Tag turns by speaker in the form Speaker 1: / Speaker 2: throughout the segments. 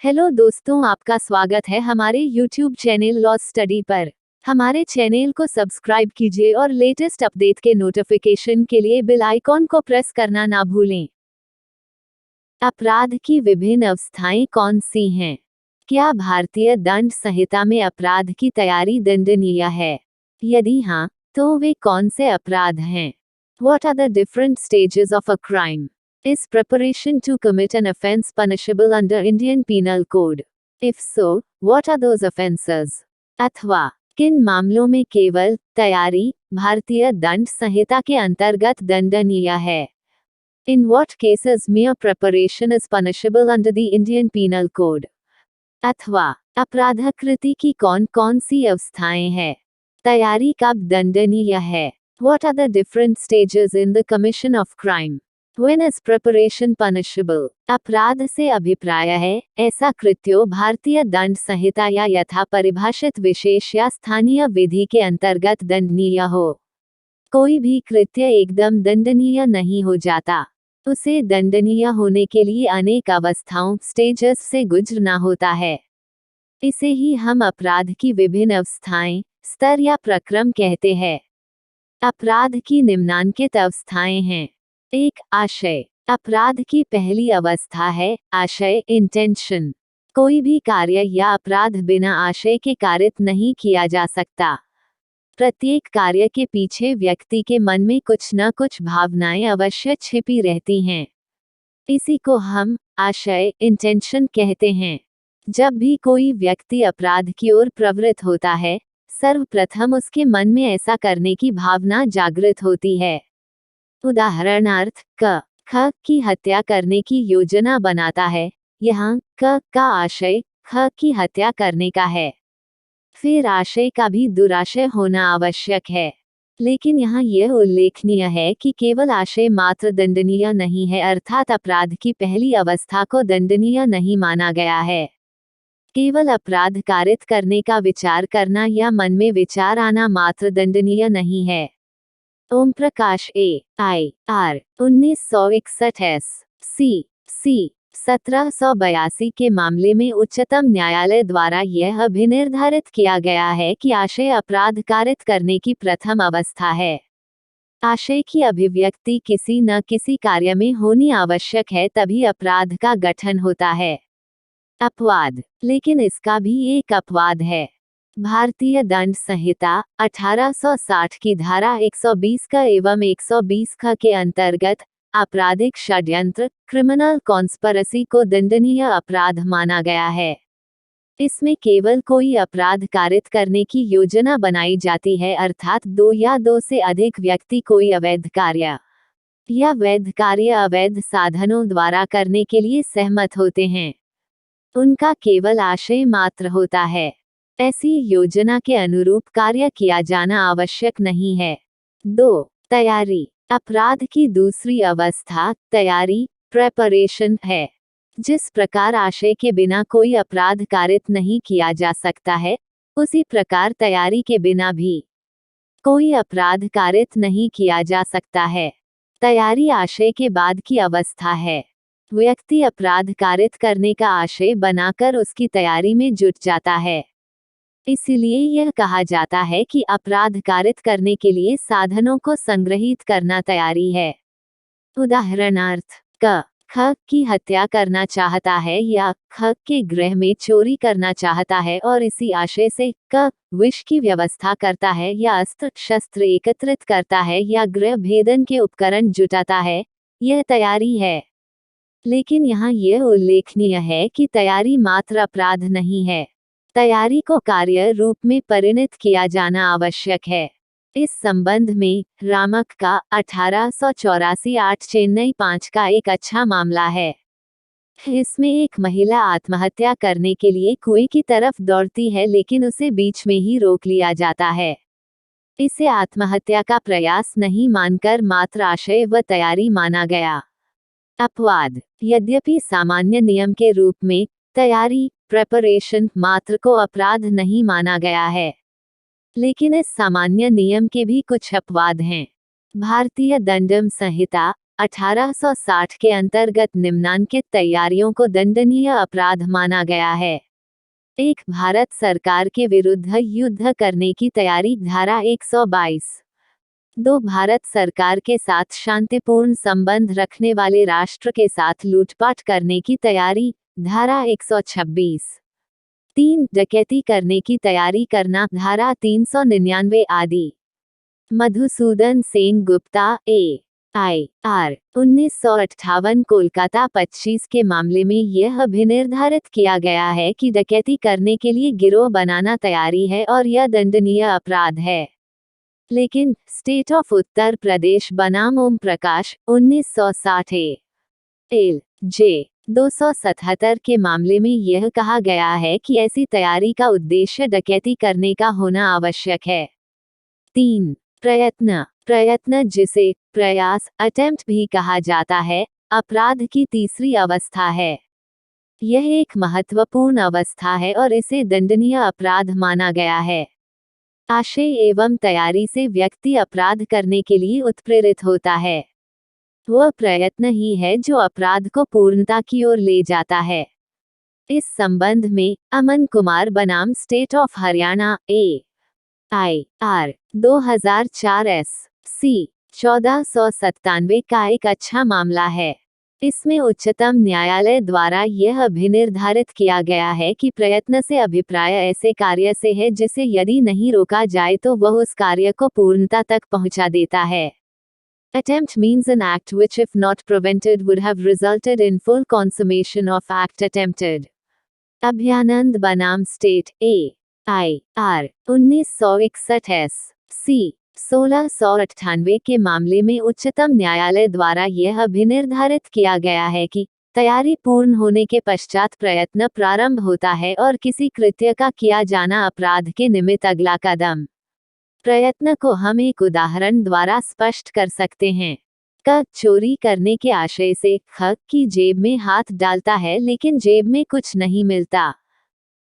Speaker 1: Hello दोस्तों, आपका स्वागत है हमारे YouTube चैनल लॉ स्टडी पर। हमारे चैनल को सब्सक्राइब कीजिए और लेटेस्ट अपडेट के नोटिफिकेशन के लिए बेल आइकॉन को प्रेस करना ना भूलें। अपराध की विभिन्न अवस्थाएं कौन सी हैं? क्या भारतीय दंड संहिता में अपराध की तैयारी दंडनीय है? यदि हाँ, तो वे कौन से अपराध हैं? What are the different stages of a crime? Is preparation to commit an offense punishable under Indian Penal Code? If so, what are those offenses? अथवा किन मामलों में केवल तैयारी भारतीय दंड संहिता के अंतर्गत दंडनीय है? In what cases mere preparation is punishable under the Indian Penal Code? अथवा अपराधाकृति की कौन कौन सी अवस्थाएं हैं? तैयारी कब दंडनीय है? What are the different stages in the commission of crime? When is preparation punishable? अपराध से अभिप्राय है ऐसा कृत्यो भारतीय दंड संहिता या यथा परिभाषित विशेष या स्थानीय विधि के अंतर्गत दंडनीय हो। कोई भी कृत्य एकदम दंडनीय नहीं हो जाता। उसे दंडनीय होने के लिए अनेक अवस्थाओं स्टेजेस से गुजरना होता है। इसे ही हम अपराध की विभिन्न अवस्थाएं स्तर या प्रक्रम कहते हैं। अपराध की निम्नांकित अवस्थाएं हैं। 1. आशय। अपराध की पहली अवस्था है आशय इंटेंशन। कोई भी कार्य या अपराध बिना आशय के कारित नहीं किया जा सकता। प्रत्येक कार्य के पीछे व्यक्ति के मन में कुछ न कुछ भावनाएं अवश्य छिपी रहती हैं। इसी को हम आशय इंटेंशन कहते हैं। जब भी कोई व्यक्ति अपराध की ओर प्रवृत्त होता है, सर्वप्रथम उसके मन में ऐसा करने की भावना जागृत होती है। उदाहरणार्थ ख की हत्या करने की योजना बनाता है। यहाँ क का आशय ख की हत्या करने का है। फिर आशय का भी दुराशय होना आवश्यक है। लेकिन यहाँ यह उल्लेखनीय है कि केवल आशय मात्र दंडनीय नहीं है, अर्थात अपराध की पहली अवस्था को दंडनीय नहीं माना गया है। केवल अपराध कारित करने का विचार करना या मन में विचार आना मात्र दंडनीय नहीं है। ओम प्रकाश AIR 1961 SC 1782 के मामले में उच्चतम न्यायालय द्वारा यह अभिनिर्धारित किया गया है कि आशय अपराध कारित करने की प्रथम अवस्था है। आशय की अभिव्यक्ति किसी न किसी कार्य में होनी आवश्यक है, तभी अपराध का गठन होता है। अपवाद। लेकिन इसका भी एक अपवाद है। भारतीय दंड संहिता 1860 की धारा 120 का एवं 120 ख के अंतर्गत आपराधिक षड्यंत्र क्रिमिनल कॉन्स्पिरेसी को दंडनीय अपराध माना गया है। इसमें केवल कोई अपराध कारित करने की योजना बनाई जाती है, अर्थात दो या दो से अधिक व्यक्ति कोई अवैध कार्य या वैध कार्य अवैध साधनों द्वारा करने के लिए सहमत होते हैं। उनका केवल आशय मात्र होता है। ऐसी योजना के अनुरूप कार्य किया जाना आवश्यक नहीं है। 2. तैयारी। अपराध की दूसरी अवस्था तैयारी प्रेपरेशन है। जिस प्रकार आशय के बिना कोई अपराध कारित नहीं किया जा सकता है, उसी प्रकार तैयारी के बिना भी कोई अपराध कारित नहीं किया जा सकता है। तैयारी आशय के बाद की अवस्था है। व्यक्ति अपराध कारित करने का आशय बनाकर उसकी तैयारी में जुट जाता है। इसलिए यह कहा जाता है कि अपराध कारित करने के लिए साधनों को संग्रहित करना तैयारी है। उदाहरणार्थ ख की हत्या करना चाहता है या ख के गृह में चोरी करना चाहता है और इसी आशय से क विष की व्यवस्था करता है या अस्त्र शस्त्र एकत्रित करता है या गृह भेदन के उपकरण जुटाता है, यह तैयारी है। लेकिन यहाँ यह उल्लेखनीय है कि तैयारी मात्र अपराध नहीं है। तैयारी को कार्य रूप में परिणत किया जाना आवश्यक है। इस संबंध में रामक का 1884 8 चेन्नई 5 का एक अच्छा मामला है। इसमें एक महिला आत्महत्या करने के लिए कुएं की तरफ दौड़ती है, लेकिन उसे बीच में ही रोक लिया जाता है। इसे आत्महत्या का प्रयास नहीं मानकर मात्र आशय व तैयारी माना गया। अपवाद। यद्यपि सामान्य नियम के रूप में तैयारी प्रेपरेशन मात्र को अपराध नहीं माना गया है, लेकिन इस सामान्य नियम के भी कुछ अपवाद हैं। भारतीय दंडम संहिता 1860 के अंतर्गत निम्नांकित तैयारियों को दंडनीय अपराध माना गया है। 1. भारत सरकार के विरुद्ध युद्ध करने की तैयारी, धारा 122। 2. भारत सरकार के साथ शांतिपूर्ण संबंध रखने वाले राष्ट्र के साथ लूटपाट करने की तैयारी, धारा 126। 3. डकैती करने की तैयारी करना, धारा 399 आदि। मधुसूदन सेन गुप्ता, AIR, 1958, कोलकाता 25 के मामले में यह अभिनिर्धारित किया गया है कि डकैती करने के लिए गिरोह बनाना तैयारी है और यह दंडनीय अपराध है। लेकिन स्टेट ऑफ उत्तर प्रदेश बनाम ओम प्रकाश, 1960, LJ 277 के मामले में यह कहा गया है कि ऐसी तैयारी का उद्देश्य डकैती करने का होना आवश्यक है। 3. प्रयत्न, जिसे प्रयास, अटेम्प्ट भी कहा जाता है, अपराध की तीसरी अवस्था है। यह एक महत्वपूर्ण अवस्था है और इसे दंडनीय अपराध माना गया है। आशय एवं तैयारी से व्यक्ति अपराध करने के लिए उत्प्रेरित होता है। वह प्रयत्न ही है जो अपराध को पूर्णता की ओर ले जाता है। इस संबंध में अमन कुमार बनाम state of Haryana, AIR, 2004 SC 1497 का एक अच्छा मामला है। इसमें उच्चतम न्यायालय द्वारा यह अभिनिर्धारित किया गया है कि प्रयत्न से अभिप्राय ऐसे कार्य से है जिसे यदि नहीं रोका जाए तो वह उस कार्य को पूर्णता तक पहुंचा देता है। Attempt means an act which if not prevented would have resulted in full consummation of act attempted. Abhayanand बनाम स्टेट, AIR, 1961 SC 1698 के मामले में उच्चतम न्यायालय द्वारा यह अभिनिर्धारित किया गया है कि तैयारी पूर्ण होने के पश्चात प्रयत्न प्रारंभ होता है और किसी कृत्य का किया जाना अपराध के निमित्त अगला कदम। प्रयत्न को हम एक उदाहरण द्वारा स्पष्ट कर सकते हैं। क चोरी करने के आशय से ख की जेब में हाथ डालता है लेकिन जेब में कुछ नहीं मिलता।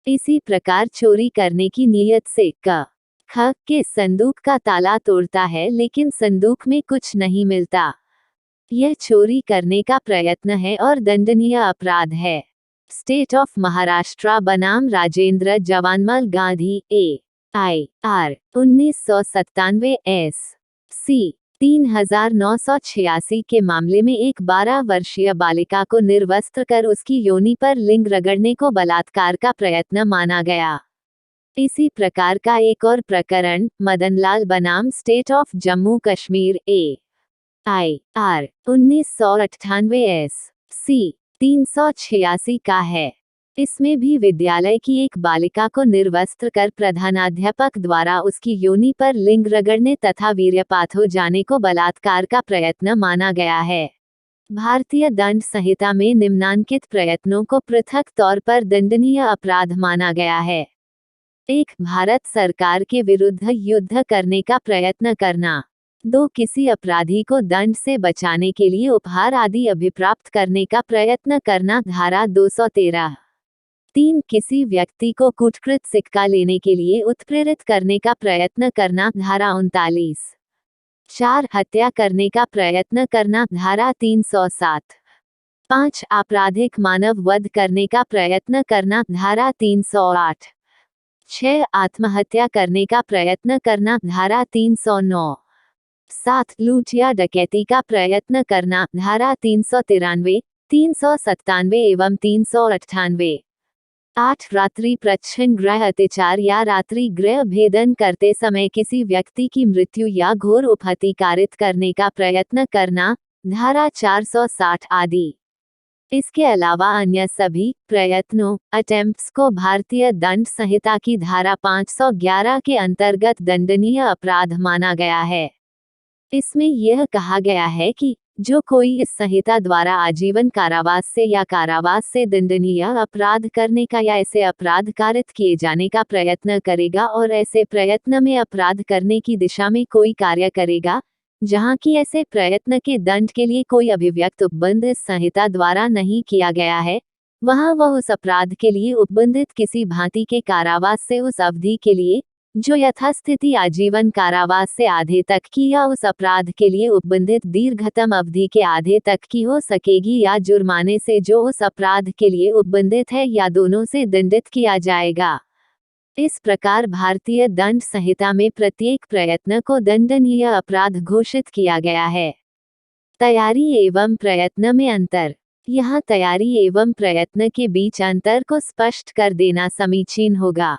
Speaker 1: इसी प्रकार चोरी करने की नीयत से क ख के संदूक का ताला तोड़ता है लेकिन संदूक में कुछ नहीं मिलता। यह चोरी करने का प्रयत्न है और दंडनीय अपराध है। स्टेट ऑफ महाराष्ट्र बनाम राजेंद्र जवानमल गांधी, AIR, 1997 SC 3986 के मामले में एक 12 वर्षीय बालिका को निर्वस्त्र कर उसकी योनि पर लिंग रगड़ने को बलात्कार का प्रयत्न माना गया। इसी प्रकार का एक और प्रकरण मदनलाल बनाम state of Jammu Kashmir, AIR, 1998 SC 386 का है। इसमें भी विद्यालय की एक बालिका को निर्वस्त्र कर प्रधानाध्यापक द्वारा उसकी योनि पर लिंग रगड़ने तथा वीर्यपात हो जाने को बलात्कार का प्रयत्न माना गया है। भारतीय दंड संहिता में निम्नांकित प्रयत्नों को पृथक तौर पर दंडनीय अपराध माना गया है। 1. भारत सरकार के विरुद्ध युद्ध करने का प्रयत्न करना। 2. किसी अपराधी को दंड से बचाने के लिए उपहार आदि अभिप्राप्त करने का प्रयत्न करना, धारा 213। 3. किसी व्यक्ति को कुटकृत सिक्का लेने के लिए उत्प्रेरित करने का प्रयत्न करना, धारा 39। 4. हत्या करने का प्रयत्न करना, धारा 307। 5. आपराधिक मानव वध करने का प्रयत्न करना, धारा 308। 6. आत्महत्या करने का प्रयत्न करना, धारा 309। 7. लूट या डकैती का प्रयत्न करना, धारा 393, 397 एवं 398। 8. रात्रि प्रच्छन्न गृह अत्याचार या रात्रि गृह भेदन करते समय किसी व्यक्ति की मृत्यु या घोर उपहति कारित करने का प्रयत्न करना, धारा 460 आदि। इसके अलावा अन्य सभी प्रयत्नों अटेम्प्ट्स को भारतीय दंड संहिता की धारा 511 के अंतर्गत दंडनीय अपराध माना गया है। इसमें यह कहा गया है कि जो कोई इस संहिता द्वारा आजीवन कारावास से या कारावास से दंडनीय अपराध करने का या ऐसे अपराध कारित किए जाने का प्रयत्न करेगा और ऐसे प्रयत्न में अपराध करने की दिशा में कोई कार्य करेगा जहाँ की ऐसे प्रयत्न के दंड के लिए कोई अभिव्यक्त उपबंध इस संहिता द्वारा नहीं किया गया है, वहाँ वह उस अपराध के लिए उपबंधित किसी भांति के कारावास से उस अवधि के लिए जो यथास्थिति आजीवन कारावास से आधे तक की या उस अपराध के लिए उपबंधित दीर्घतम अवधि के आधे तक की हो सकेगी, या जुर्माने से जो उस अपराध के लिए उपबंधित है, या दोनों से दंडित किया जाएगा। इस प्रकार भारतीय दंड संहिता में प्रत्येक प्रयत्न को दंडनीय अपराध घोषित किया गया है। तैयारी एवं प्रयत्न में अंतर। यहाँ तैयारी एवं प्रयत्न के बीच अंतर को स्पष्ट कर देना समीचीन होगा।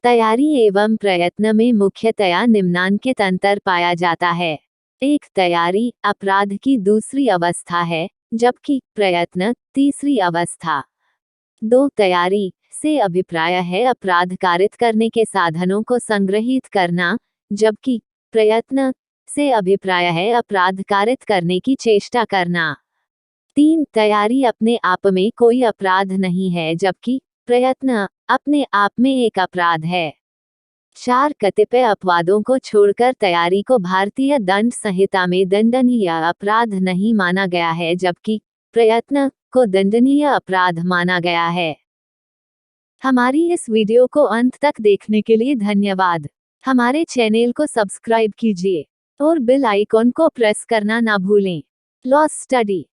Speaker 1: तैयारी एवं प्रयत्न में मुख्यतया निम्नांकित अंतर पाया जाता है। 1. तैयारी अपराध की दूसरी अवस्था है, जबकि प्रयत्न तीसरी अवस्था। 2. तैयारी से अभिप्राय है अपराध कारित करने के साधनों को संग्रहित करना, जबकि प्रयत्न से अभिप्राय है अपराध कारित करने की चेष्टा करना। 3. तैयारी अपने आप में कोई अपराध नहीं है, जबकि प्रयत्न अपने आप में एक अपराध है। 4. कतिपय अपवादों को छोड़कर तैयारी को भारतीय दंड संहिता में दंडनीय अपराध नहीं माना गया है, जबकि प्रयत्न को दंडनीय अपराध माना गया है। हमारी इस वीडियो को अंत तक देखने के लिए धन्यवाद। हमारे चैनल को सब्सक्राइब कीजिए और बेल आइकॉन को प्रेस करना ना भूलें। Law study